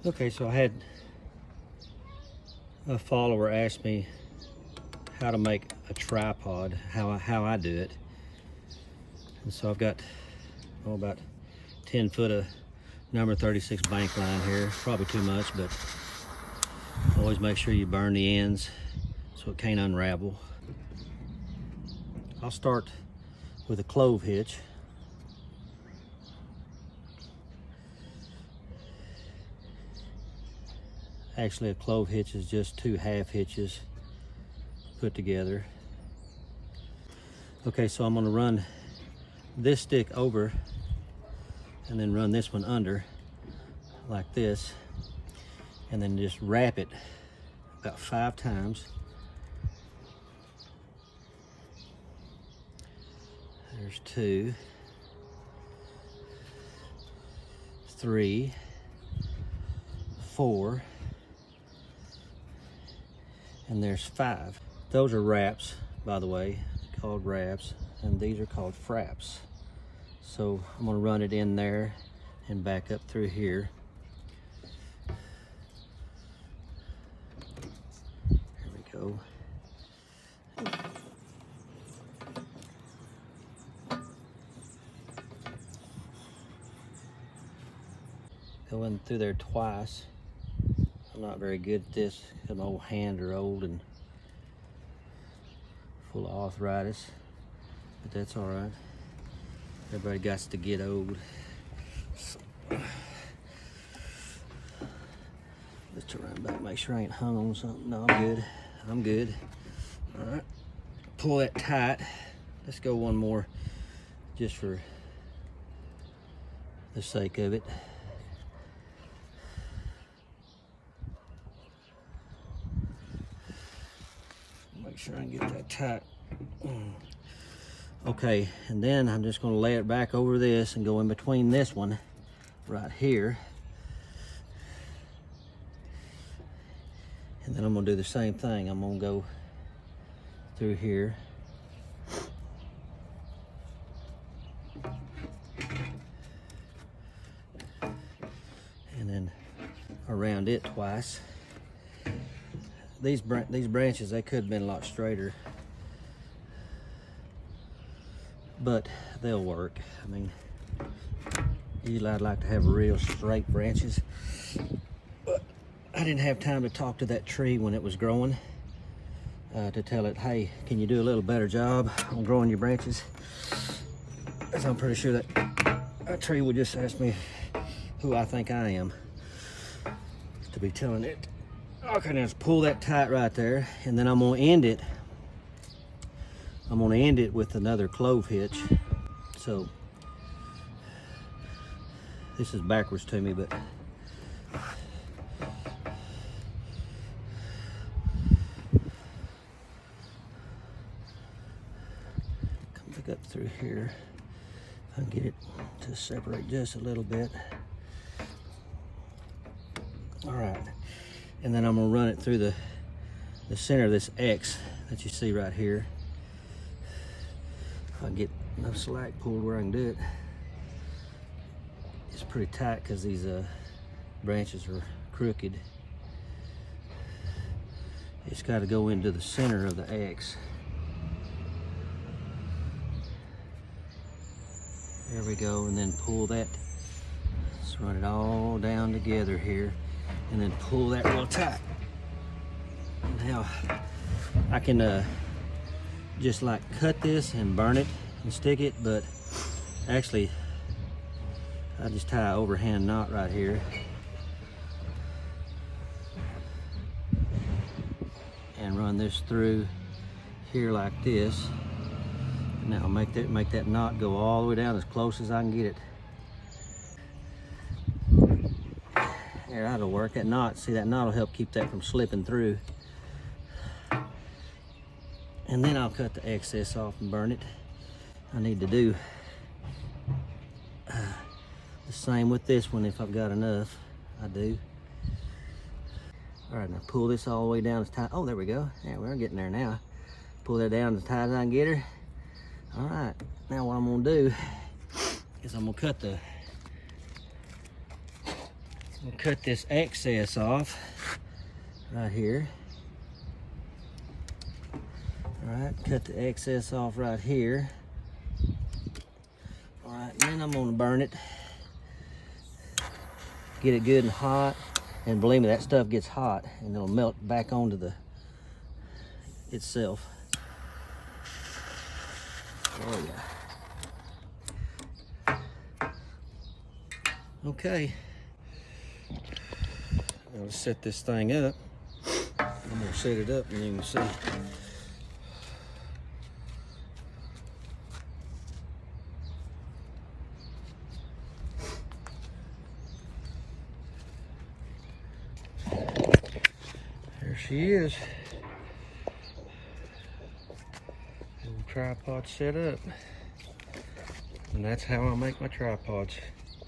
Okay, so I had a follower ask me how to make a tripod, how I do it. And so I've got about 10 foot of number 36 bank line here. Probably too much, but always make sure you burn the ends so it can't unravel. I'll start with a clove hitch. Actually, a clove hitch is just 2 half hitches put together. Okay, so I'm gonna run this stick over and then run this one under like this, and then just wrap it about 5 times. There's 2, 3, 4, and there's 5. Those are wraps, by the way, called wraps, and these are called fraps. So I'm gonna run it in there and back up through here. There we go. Go in through there twice. I'm not very good at this because my old hands are old and full of arthritis, but that's all right. Everybody got to get old. So, let's turn back, make sure I ain't hung on something. No, I'm good. I'm good. All right, pull that tight. Let's go one more, just for the sake of it. Make sure I can get that tight. Okay, and then I'm just going to lay it back over this and go in between this one right here. And then I'm going to do the same thing. I'm going to go through here. And then around it twice. These branches, they could have been a lot straighter, but they'll work. I mean, usually I'd like to have real straight branches, but I didn't have time to talk to that tree when it was growing to tell it, hey, can you do a little better job on growing your branches? Because I'm pretty sure that tree would just ask me who I think I am to be telling it. Okay, now just pull that tight right there, and then I'm gonna end it. I'm gonna end it with another clove hitch. So this is backwards to me, but come back up through here. I can get it to separate just a little bit. All right. And then I'm gonna run it through the center of this X that you see right here. If I can get enough slack pulled where I can do it. It's pretty tight because these branches are crooked. It's got to go into the center of the X. There we go, and then pull that. Let's run it all down together here. And then pull that real tight. Now I can just like cut this and burn it and stick it, but actually I just tie an overhand knot right here and run this through here like this. Now make that knot go all the way down as close as I can get it. There, that'll work. That knot, see, that knot will help keep that from slipping through. And then I'll cut the excess off and burn it. I need to do the same with this one if I've got enough. I do. All right, now pull this all the way down as tight. Oh, there we go. Yeah, we're getting there now. Pull that down as tight as I can get her. All right, now what I'm gonna do is I'm gonna cut the We'll cut this excess off right here. All right, cut the excess off right here. All right, and then I'm gonna burn it. Get it good and hot. And believe me, that stuff gets hot and it'll melt back onto the itself. Oh yeah. Okay. Now let's set this thing up. I'm gonna set it up and you can see. There she is. Little tripod set up. And that's how I make my tripods.